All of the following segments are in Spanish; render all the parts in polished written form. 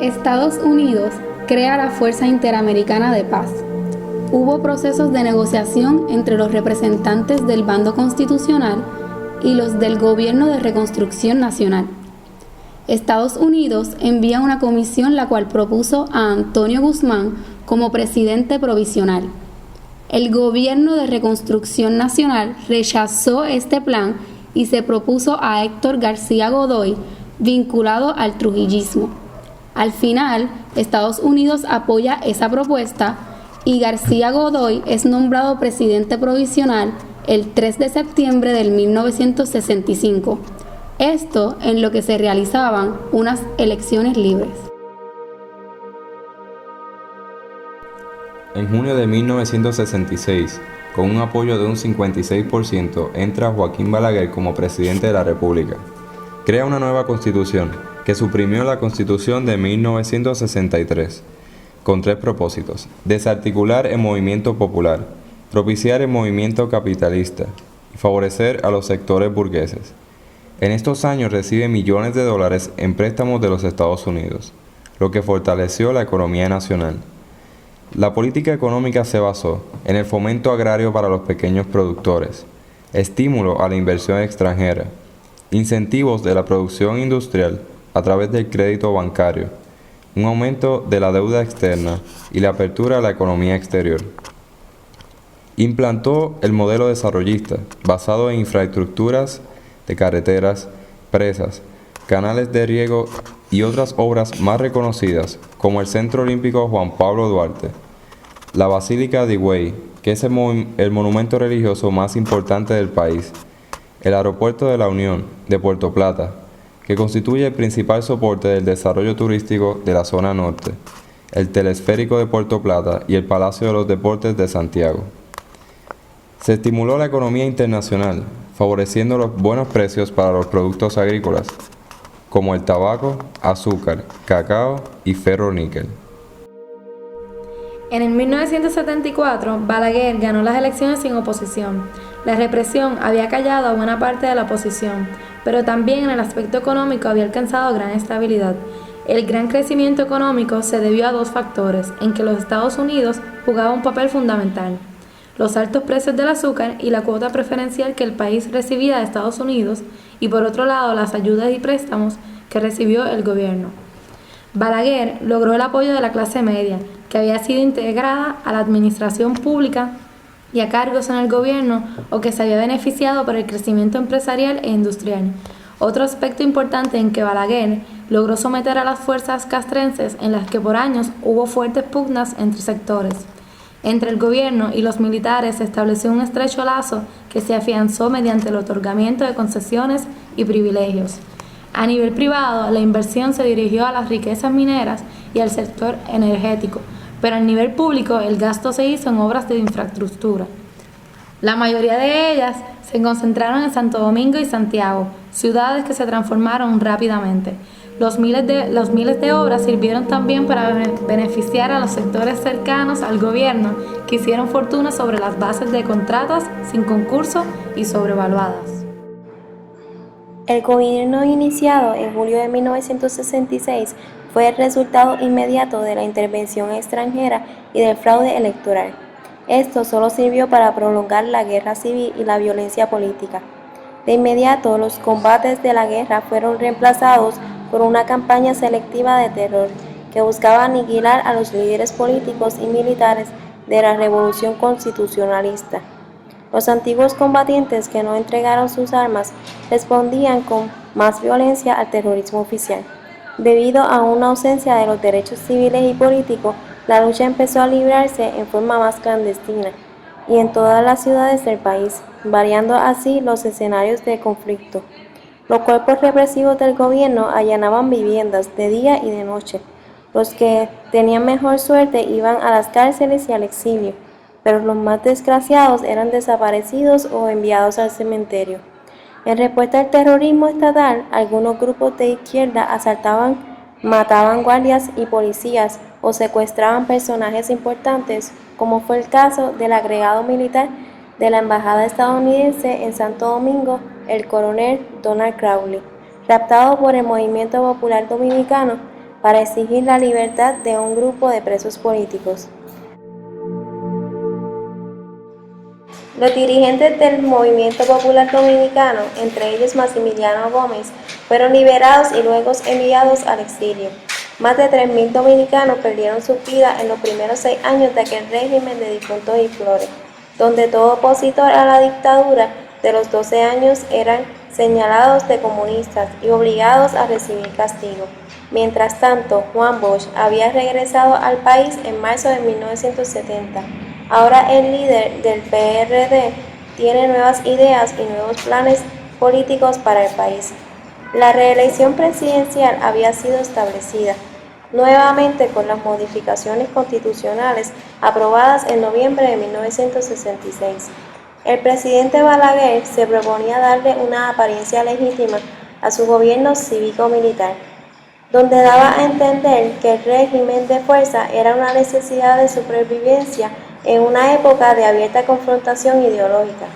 Estados Unidos crea la Fuerza Interamericana de Paz. Hubo procesos de negociación entre los representantes del bando constitucional y los del Gobierno de Reconstrucción Nacional. Estados Unidos envía una comisión la cual propuso a Antonio Guzmán como presidente provisional. El Gobierno de Reconstrucción Nacional rechazó este plan y se propuso a Héctor García Godoy, vinculado al trujillismo. Al final, Estados Unidos apoya esa propuesta y García Godoy es nombrado presidente provisional el 3 de septiembre del 1965. Esto en lo que se realizaban unas elecciones libres. En junio de 1966, con un apoyo de un 56%, entra Joaquín Balaguer como presidente de la República. Crea una nueva constitución que suprimió la Constitución de 1963, con 3 propósitos: desarticular el movimiento popular, propiciar el movimiento capitalista y favorecer a los sectores burgueses. En estos años recibe millones de dólares en préstamos de los Estados Unidos, lo que fortaleció la economía nacional. La política económica se basó en el fomento agrario para los pequeños productores, estímulo a la inversión extranjera, incentivos de la producción industrial a través del crédito bancario, un aumento de la deuda externa y la apertura a la economía exterior. Implantó el modelo desarrollista, basado en infraestructuras de carreteras, presas, canales de riego y otras obras más reconocidas, como el Centro Olímpico Juan Pablo Duarte, la Basílica de Higüey, que es el monumento religioso más importante del país, el Aeropuerto de la Unión de Puerto Plata, que constituye el principal soporte del desarrollo turístico de la zona norte, el Telesférico de Puerto Plata y el Palacio de los Deportes de Santiago. Se estimuló la economía internacional, favoreciendo los buenos precios para los productos agrícolas, como el tabaco, azúcar, cacao y ferro-níquel. En el 1974, Balaguer ganó las elecciones sin oposición. La represión había callado a buena parte de la oposición, pero también en el aspecto económico había alcanzado gran estabilidad. El gran crecimiento económico se debió a 2 factores, en que los Estados Unidos jugaban un papel fundamental: los altos precios del azúcar y la cuota preferencial que el país recibía de Estados Unidos, y por otro lado las ayudas y préstamos que recibió el gobierno. Balaguer logró el apoyo de la clase media, que había sido integrada a la administración pública y a cargos en el gobierno o que se había beneficiado por el crecimiento empresarial e industrial. Otro aspecto importante en que Balaguer logró someter a las fuerzas castrenses, en las que por años hubo fuertes pugnas entre sectores. Entre el gobierno y los militares se estableció un estrecho lazo que se afianzó mediante el otorgamiento de concesiones y privilegios. A nivel privado, la inversión se dirigió a las riquezas mineras y al sector energético, pero a nivel público el gasto se hizo en obras de infraestructura. La mayoría de ellas se concentraron en Santo Domingo y Santiago, ciudades que se transformaron rápidamente. Los miles de obras sirvieron también para beneficiar a los sectores cercanos al gobierno, que hicieron fortuna sobre las bases de contratos sin concurso y sobrevaluadas. El gobierno iniciado en julio de 1966 fue el resultado inmediato de la intervención extranjera y del fraude electoral. Esto solo sirvió para prolongar la guerra civil y la violencia política. De inmediato, los combates de la guerra fueron reemplazados por una campaña selectiva de terror que buscaba aniquilar a los líderes políticos y militares de la revolución constitucionalista. Los antiguos combatientes que no entregaron sus armas respondían con más violencia al terrorismo oficial. Debido a una ausencia de los derechos civiles y políticos, la lucha empezó a librarse en forma más clandestina y en todas las ciudades del país, variando así los escenarios de conflicto. Los cuerpos represivos del gobierno allanaban viviendas de día y de noche. Los que tenían mejor suerte iban a las cárceles y al exilio, pero los más desgraciados eran desaparecidos o enviados al cementerio. En respuesta al terrorismo estatal, algunos grupos de izquierda asaltaban, mataban guardias y policías o secuestraban personajes importantes, como fue el caso del agregado militar de la embajada estadounidense en Santo Domingo, el coronel Donald Crowley, raptado por el Movimiento Popular Dominicano para exigir la libertad de un grupo de presos políticos. Los dirigentes del Movimiento Popular Dominicano, entre ellos Maximiliano Gómez, fueron liberados y luego enviados al exilio. Más de 3.000 dominicanos perdieron su vida en los primeros 6 años de aquel régimen de difuntos y flores, donde todo opositor a la dictadura de los 12 años eran señalados de comunistas y obligados a recibir castigo. Mientras tanto, Juan Bosch había regresado al país en marzo de 1970. Ahora el líder del PRD tiene nuevas ideas y nuevos planes políticos para el país. La reelección presidencial había sido establecida nuevamente con las modificaciones constitucionales aprobadas en noviembre de 1966. El presidente Balaguer se proponía darle una apariencia legítima a su gobierno cívico-militar, donde daba a entender que el régimen de fuerza era una necesidad de supervivencia en una época de abierta confrontación ideológica.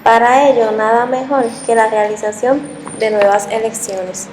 Para ello, nada mejor que la realización de nuevas elecciones.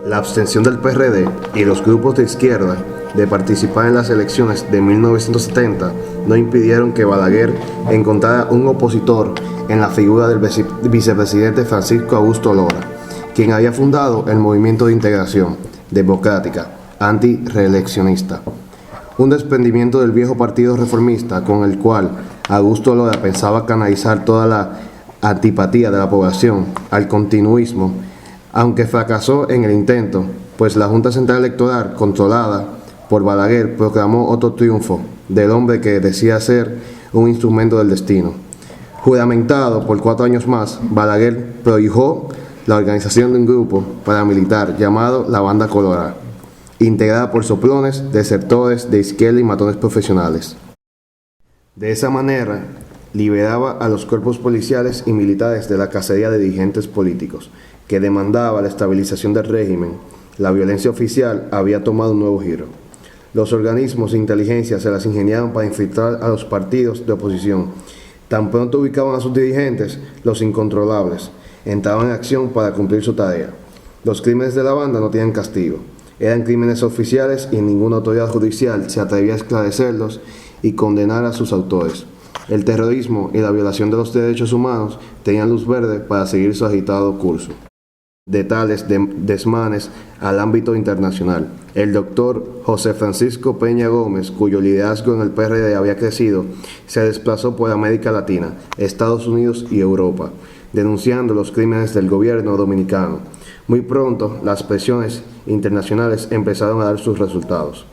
La abstención del PRD y los grupos de izquierda de participar en las elecciones de 1970 no impidieron que Balaguer encontrara un opositor en la figura del vicepresidente Francisco Augusto Lora, quien había fundado el Movimiento de Integración Democrática anti-reeleccionista, un desprendimiento del viejo partido reformista con el cual Augusto Lora pensaba canalizar toda la antipatía de la población al continuismo, aunque fracasó en el intento, pues la Junta Central Electoral, controlada por Balaguer, proclamó otro triunfo del hombre que decía ser un instrumento del destino. Juramentado por 4 años más, Balaguer prohijó la organización de un grupo paramilitar llamado la Banda Colorada, integrada por soplones, desertores de izquierda y matones profesionales. De esa manera, liberaba a los cuerpos policiales y militares de la cacería de dirigentes políticos, que demandaba la estabilización del régimen. La violencia oficial había tomado un nuevo giro. Los organismos de inteligencia se las ingeniaron para infiltrar a los partidos de oposición. Tan pronto ubicaban a sus dirigentes, los incontrolables entraban en acción para cumplir su tarea. Los crímenes de la banda no tenían castigo. Eran crímenes oficiales y ninguna autoridad judicial se atrevía a esclarecerlos y condenar a sus autores. El terrorismo y la violación de los derechos humanos tenían luz verde para seguir su agitado curso. De tales desmanes al ámbito internacional, el doctor José Francisco Peña Gómez, cuyo liderazgo en el PRD había crecido, se desplazó por América Latina, Estados Unidos y Europa, denunciando los crímenes del gobierno dominicano. Muy pronto, las presiones internacionales empezaron a dar sus resultados.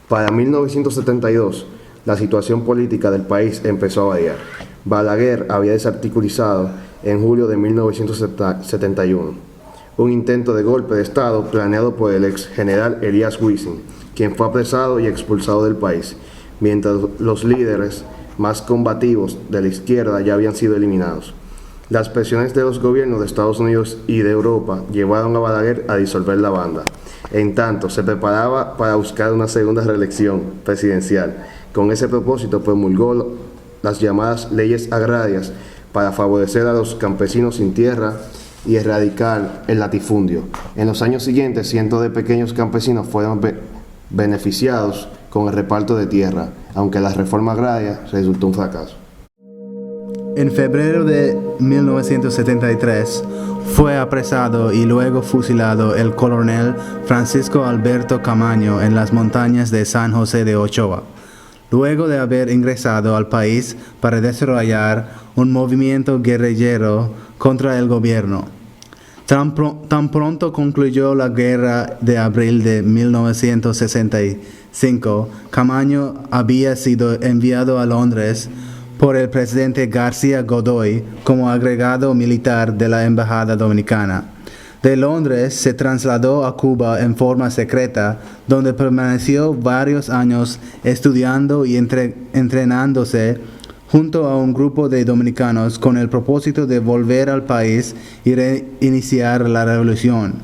Para 1972, la situación política del país empezó a variar. Balaguer había desarticulado en julio de 1971 un intento de golpe de Estado planeado por el ex general Elías Wisin, quien fue apresado y expulsado del país, mientras los líderes más combativos de la izquierda ya habían sido eliminados. Las presiones de los gobiernos de Estados Unidos y de Europa llevaron a Balaguer a disolver la banda. En tanto, se preparaba para buscar una segunda reelección presidencial. Con ese propósito promulgó las llamadas leyes agrarias para favorecer a los campesinos sin tierra y erradicar el latifundio. En los años siguientes, cientos de pequeños campesinos fueron beneficiados con el reparto de tierra, aunque la reforma agraria resultó un fracaso. En febrero de 1973 fue apresado y luego fusilado el coronel Francisco Alberto Camaño en las montañas de San José de Ochoa, luego de haber ingresado al país para desarrollar un movimiento guerrillero contra el gobierno. Tan pronto concluyó la guerra de abril de 1965, Camaño había sido enviado a Londres por el presidente García Godoy como agregado militar de la Embajada Dominicana. De Londres se trasladó a Cuba en forma secreta, donde permaneció varios años estudiando y entrenándose junto a un grupo de dominicanos con el propósito de volver al país y reiniciar la revolución.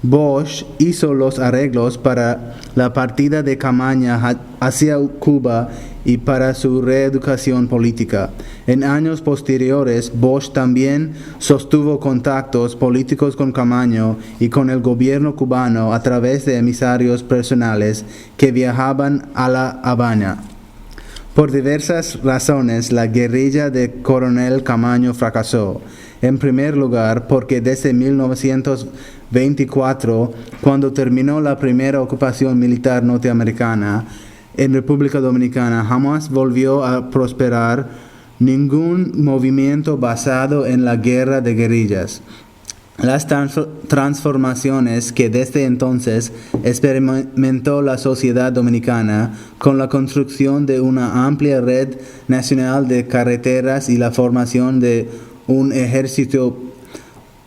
Bosch hizo los arreglos para la partida de Camaño hacia Cuba y para su reeducación política. En años posteriores, Bosch también sostuvo contactos políticos con Camaño y con el gobierno cubano a través de emisarios personales que viajaban a La Habana. Por diversas razones, la guerrilla de Coronel Camaño fracasó. En primer lugar, porque desde 1924, cuando terminó la primera ocupación militar norteamericana en República Dominicana, jamás volvió a prosperar ningún movimiento basado en la guerra de guerrillas. Las transformaciones que desde entonces experimentó la sociedad dominicana con la construcción de una amplia red nacional de carreteras y la formación de un ejército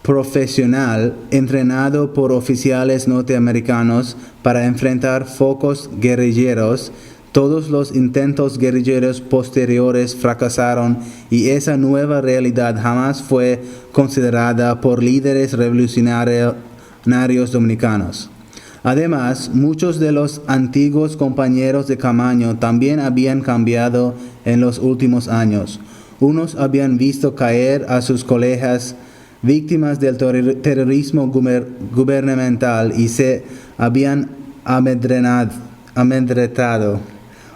profesional entrenado por oficiales norteamericanos para enfrentar focos guerrilleros. Todos los intentos guerrilleros posteriores fracasaron y esa nueva realidad jamás fue considerada por líderes revolucionarios dominicanos. Además, muchos de los antiguos compañeros de Camaño también habían cambiado en los últimos años. Unos habían visto caer a sus colegas víctimas del terrorismo gubernamental y se habían amedrentado.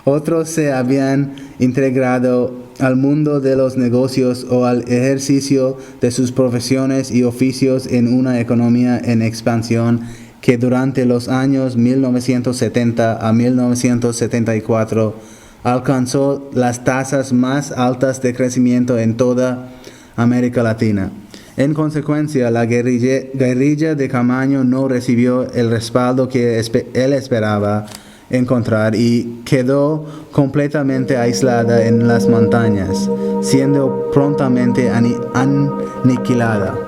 Otros se habían integrado al mundo de los negocios o al ejercicio de sus profesiones y oficios en una economía en expansión que durante los años 1970 a 1974 alcanzó las tasas más altas de crecimiento en toda América Latina. En consecuencia, la guerrilla de Camaño no recibió el respaldo que él esperaba encontrar y quedó completamente aislada en las montañas, siendo prontamente aniquilada.